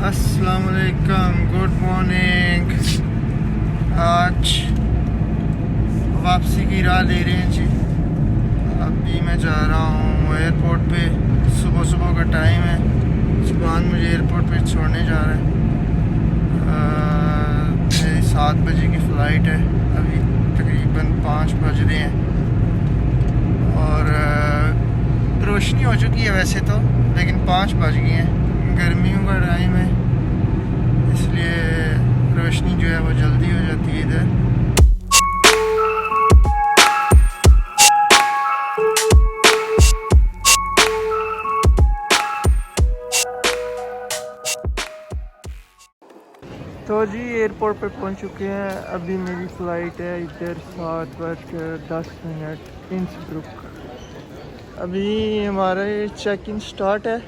अस्सलाम वालेकुम, good morning. आज वापसी की राह ले रहे हैं जी। अभी मैं जा रहा हूँ एयरपोर्ट पे। सुबह सुबह का टाइम है। सुबह मुझे एयरपोर्ट पे छोड़ने जा रहा है। मेरी 7 बजे की फ़्लाइट है। अभी तकरीबन 5 बज रहे हैं और रोशनी हो चुकी है वैसे तो, लेकिन 5 बज गई हैं। गर्मियों का टाइम है, इसलिए रोशनी जो है वो जल्दी हो जाती है इधर। तो जी एयरपोर्ट पे पहुंच चुके हैं। अभी मेरी फ़्लाइट है इधर 7:10 इंसब्रुक। अभी हमारा चेक इन स्टार्ट है।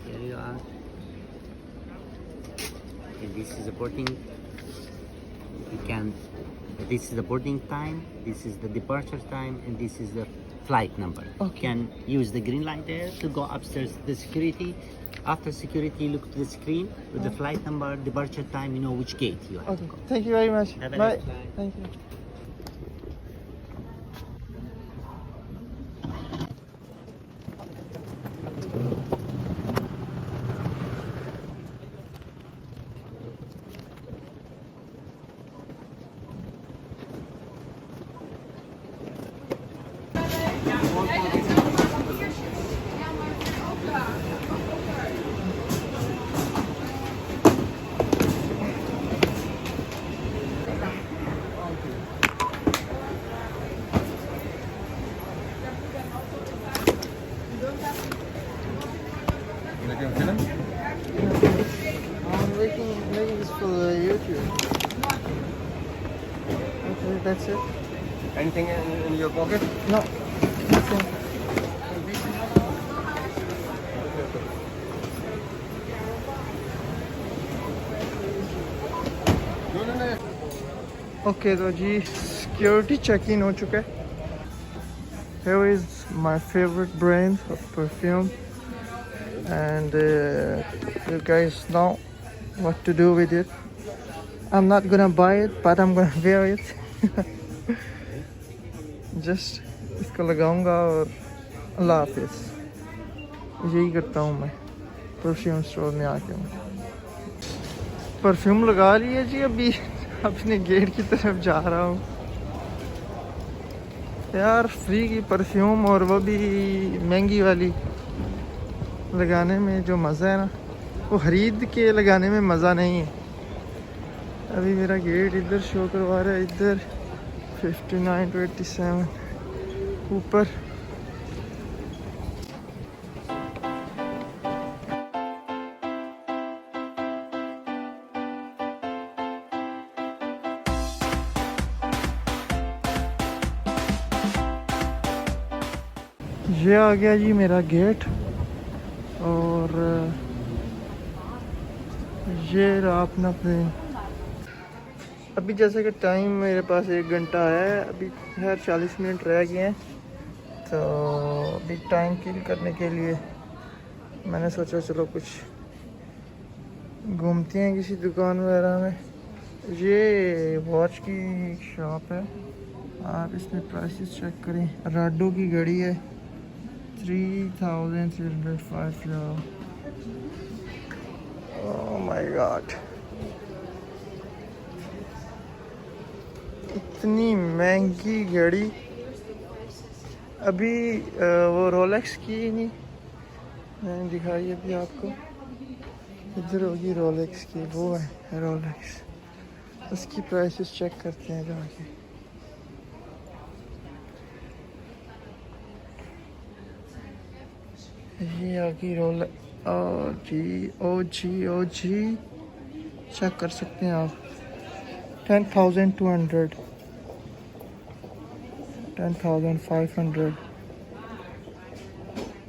Here you are. Okay, this is the boarding. You can. This is the boarding time. This is the departure time, and this is the flight number. Okay. You can use the green light there to go upstairs to the security. After security, look to the screen with the flight number, departure time. You know which gate you have to go. Thank you very much. Have a Bye. nice flight. Thank you. I'm making this for YouTube. Okay, that's it. Anything in your pocket? No. Okay. Okay तो जी security check in हो चुका है। Here is my favorite brand of perfume, and you guys know what to do with it. I'm not gonna buy it, but I'm gonna wear it. Just इसको लगाऊंगा और अल्लाह हाफिज़। यही करता हूँ मैं परफ्यूम स्टोर में आके। परफ्यूम लगा लिया जी। अभी अपने गेट की तरफ जा रहा हूँ यार। फ्री की परफ्यूम और वो भी महंगी वाली लगाने में जो मज़ा है ना, वो खरीद के लगाने में मज़ा नहीं है। अभी मेरा गेट इधर शो करवा रहा है, इधर 5927 ऊपर। ये आ गया जी मेरा गेट, और ये रहा अपना प्लेन। अभी जैसे कि टाइम मेरे पास 1 घंटा है, अभी खैर 40 मिनट रह गए हैं। तो अभी टाइम किल करने के लिए मैंने सोचा चलो कुछ घूमते हैं किसी दुकान वगैरह में। ये वॉच की शॉप है, आप इसमें प्राइसेस चेक करें। राडो की घड़ी है 3305 euro। ओह माय गॉड, इतनी महंगी घड़ी। अभी वो रोलेक्स की नहीं मैंने दिखाई अभी आपको। इधर होगी रोलेक्स की, वो है रोलेक्स। उसकी प्राइसेस चेक करते हैं जाके। ये आ गई रोलेक्स। ओ जी चेक कर सकते हैं आप। 10,200। 10,500,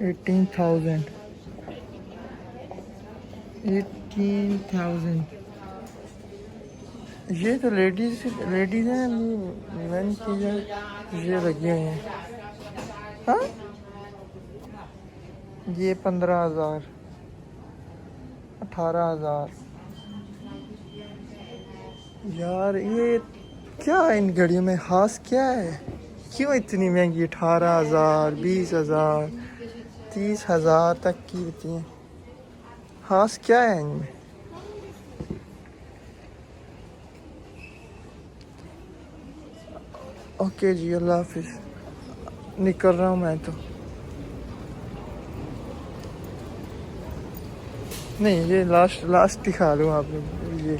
18,000, 18,000। ये तो लेडीज हैं, मेन की ये लगी हुई हैं। हाँ, ये 15,000, 18,000। यार ये क्या है इन घड़ियों में खास क्या है? क्यों इतनी महंगी? 18,000, 20,000, 30,000 तक की होती हैं। खास क्या है इनमें? ओके जी, अल्लाह हाफिज। निकल रहा हूँ मैं तो। नहीं, ये लास्ट दिखा दूँ आपको। ये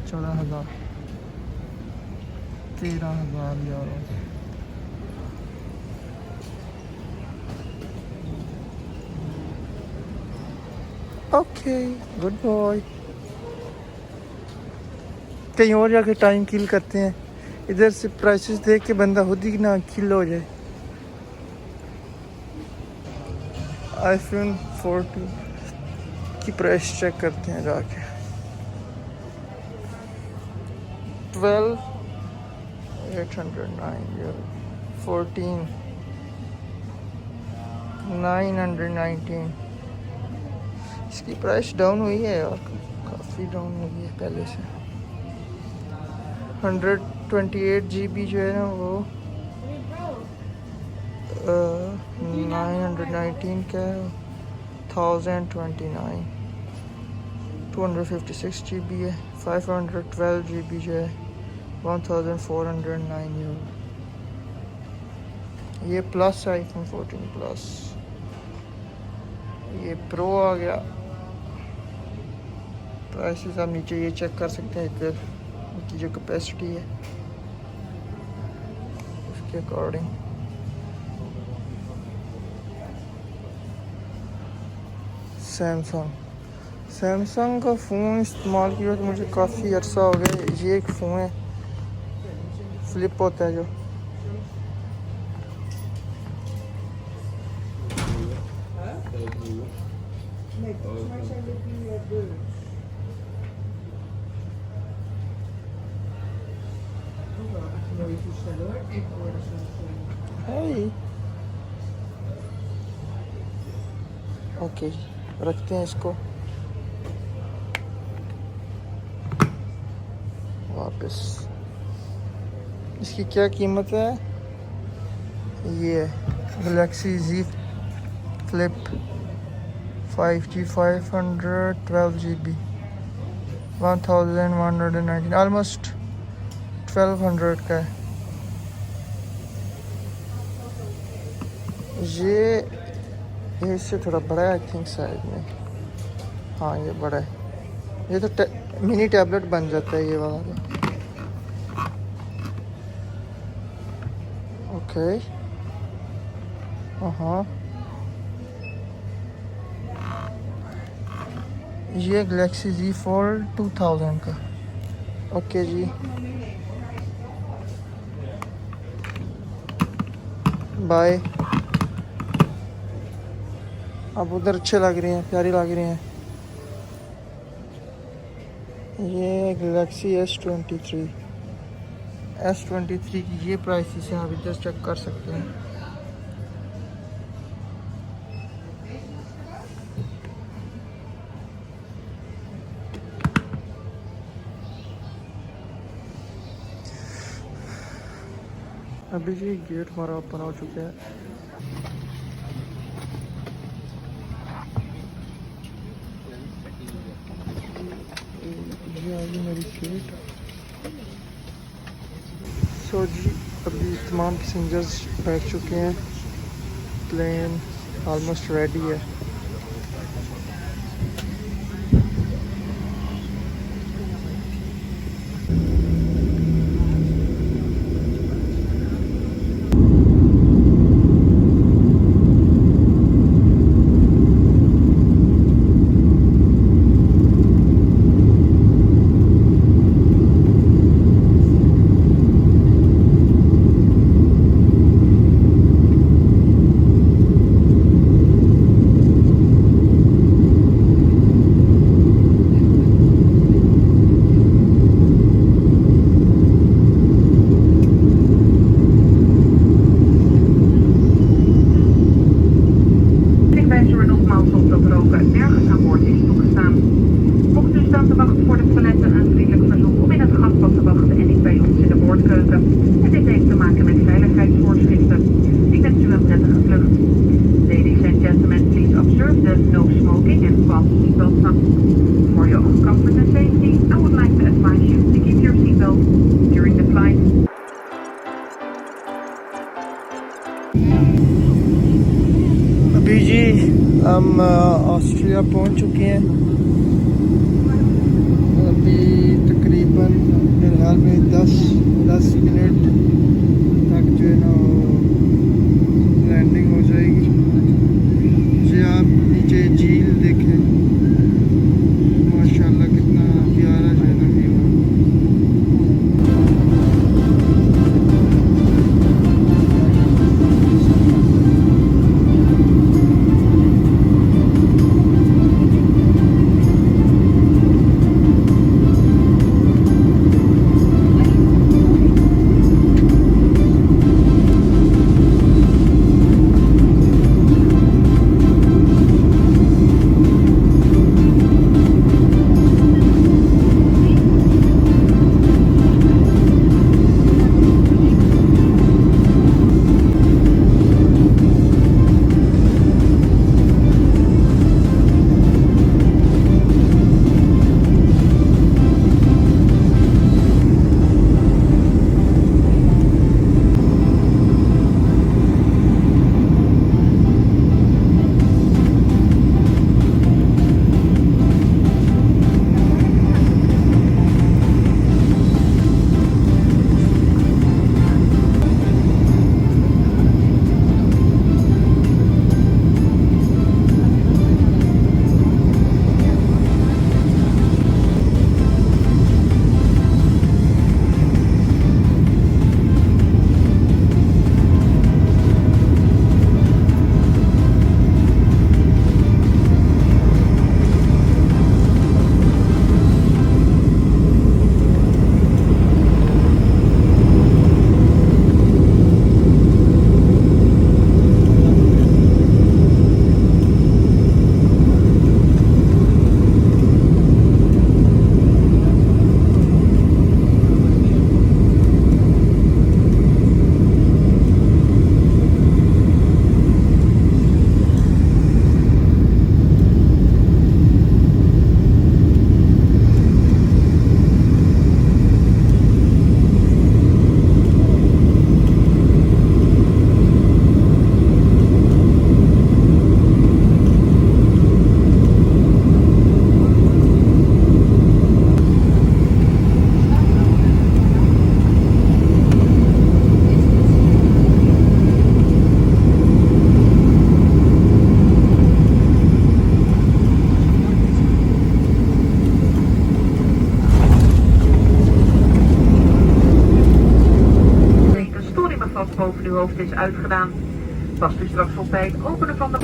14,000, 13,000 यार। Okay, good boy. कहीं और जाके टाइम किल करते हैं, इधर से प्राइसेस देख के बंदा खुद ही ना किल हो जाए। iPhone 14 की प्राइस चेक करते हैं जाके। 12,809 यूरो, 14 919। इसकी प्राइस डाउन हुई है यार, काफ़ी डाउन हुई है पहले से। 128 GB जो है ना वो 919 का है, 1029। 256 GB है। 512 GB जो है 1,409 यूरो। ये प्लस iPhone 14 प्लस। ये प्रो आ गया। प्राइसेस आप नीचे ये चेक कर सकते हैं, इधर की जो कैपेसिटी है उसके अकॉर्डिंग। सैमसंग का फ़ोन इस्तेमाल किया तो मुझे काफ़ी अर्सा हो गया। ये एक फ़ोन है, फ्लिप होता है जो। ओके, रखते हैं इसको वापस। इसकी क्या कीमत है? ये Galaxy Z flip 5G 512 GB 1,119, almost 1,200 का है। ये इससे थोड़ा बड़ा है आई थिंक साइज में। हाँ, ये बड़ा है। ये तो मिनी टैबलेट बन जाता है ये वाला। ओके, हाँ, ये गैलेक्सी Z Fold 2000 का। ओके जी, बाय। अब उधर अच्छे लग रहे हैं, प्यारी लग रहे हैं। ये गैलेक्सी S23 की ये प्राइस है, आप इधर चेक कर सकते हैं। अभी जी गेट हमारा ओपन हो चुका है। ये आ गई मेरी सीट। सो जी, अभी तमाम पैसेंजर्स बैठ चुके हैं। प्लेन ऑलमोस्ट रेडी है। ऑस्ट्रिया पहुंच चुके हैं। अभी तकरीबन मेरे ख्याल में 10 मिनट तक जो है ना लैंडिंग हो जाएगी। ये आप नीचे झील देखें, माशाल्लाह कितना प्यारा जो है ना व्यू है। boven uw hoofd is uitgedaan. Past u straks op bij het openen van de...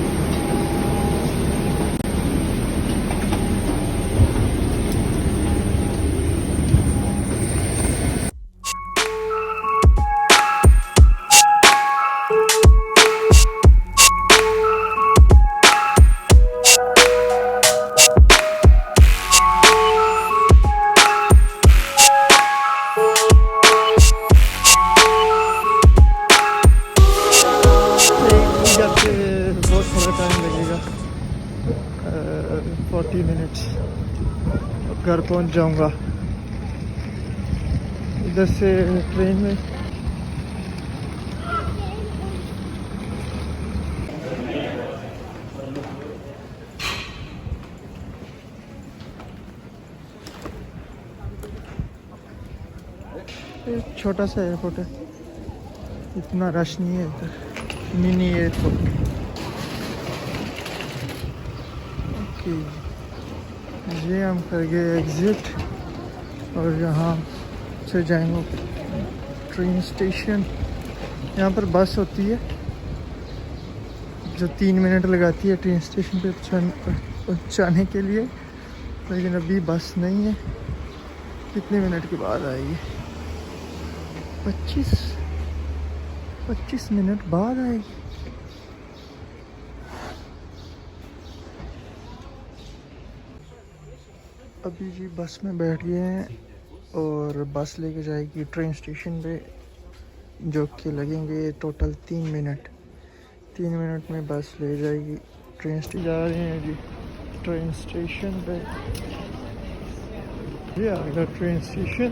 बहुत थोड़ा टाइम लगेगा, 40 मिनट्स घर पहुंच जाऊंगा। इधर से ट्रेन में एक छोटा सा एयरपोर्ट है, इतना रश नहीं है इधर, मिनी एयरपोर्ट। ओके, ये हम कर गए एग्ज़िट और यहाँ से जाएंगे ट्रेन स्टेशन। यहाँ पर बस होती है जो 3 मिनट लगाती है ट्रेन स्टेशन पे पहुँचाने के लिए, लेकिन अभी बस नहीं है। कितने मिनट के बाद आएगी? 25 मिनट बाद आएगी। अभी जी बस में बैठ गए हैं और बस लेके जाएगी ट्रेन स्टेशन पे, जो कि लगेंगे टोटल 3 मिनट। 3 मिनट में बस ले जाएगी ट्रेन स्टेशन। जा रहे हैं जी ट्रेन स्टेशन पे। ये आ गया ट्रेन स्टेशन।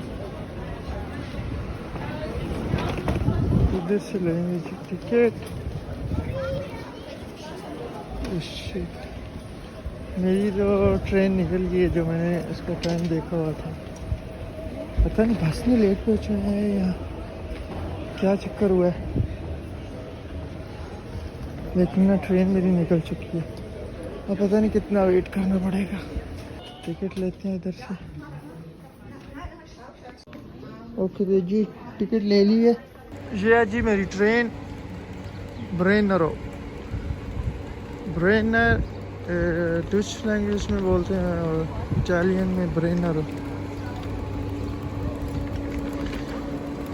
इधर से लेंगे जी टिकट। मेरी तो ट्रेन निकल गई है, जो मैंने उसका टाइम देखा हुआ था। पता नहीं बस में लेट पहुँचा है या क्या चक्कर हुआ है, लेकिन ना ट्रेन मेरी निकल चुकी है। अब पता नहीं कितना वेट करना पड़ेगा। टिकट लेते हैं इधर से। ओके तो जी टिकट ले ली है। ये है जी मेरी ट्रेन ब्रेनरो। ब्रेनर डच लैंग्वेज में बोलते हैं और इटालियन में ब्रेनरो।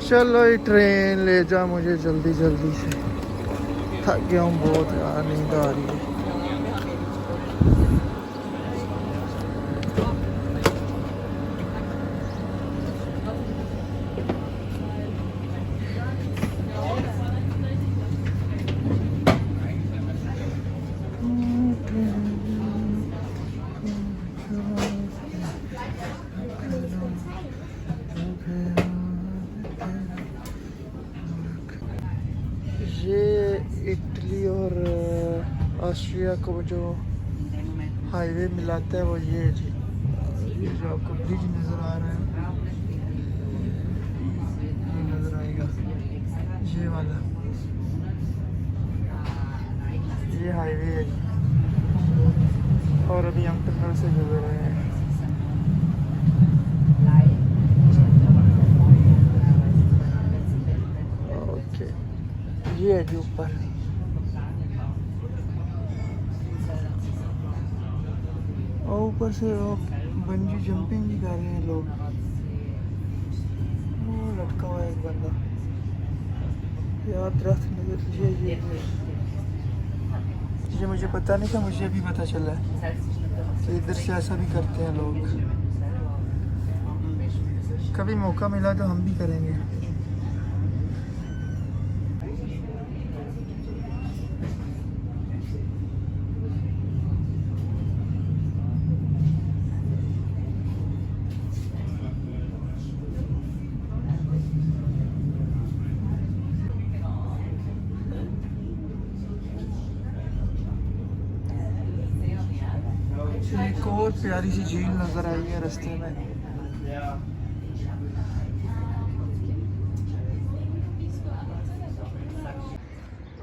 चलो ये ट्रेन ले जा मुझे जल्दी जल्दी से, थक गया हूँ बहुत यार, नींद आ रही है। ये इटली और ऑस्ट्रिया को जो हाईवे मिलाता है वो ये है जी। ये जो आपको ब्रिज नज़र आ रहा है, ये नज़र आएगा ये वाला, ये हाईवे है जी। और अभी हम टनल से गुजर रहे हैं। ओके ये है जी ऊपर। और ऊपर से बंजी जंपिंग भी कर रहे हैं लोग। वो लटका हुआ है एक बंदा यार दरख्त नजर। ये मुझे पता नहीं था, मुझे अभी पता चला है तो इधर से ऐसा भी करते हैं लोग। कभी मौका मिला तो हम भी करेंगे। एक और प्यारी सी झील नज़र आई है रास्ते में।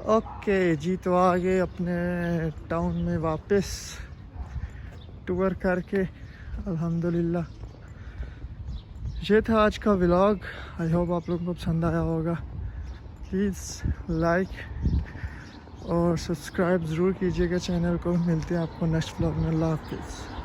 ओके जी तो आ गए अपने टाउन में वापस टूर करके अल्हम्दुलिल्लाह। ये था आज का व्लॉग। आई होप आप लोगों को पसंद आया होगा। प्लीज़ लाइक और सब्सक्राइब ज़रूर कीजिएगा चैनल को। मिलते हैं आपको नेक्स्ट व्लॉग में। अल्लाह हाफिज़।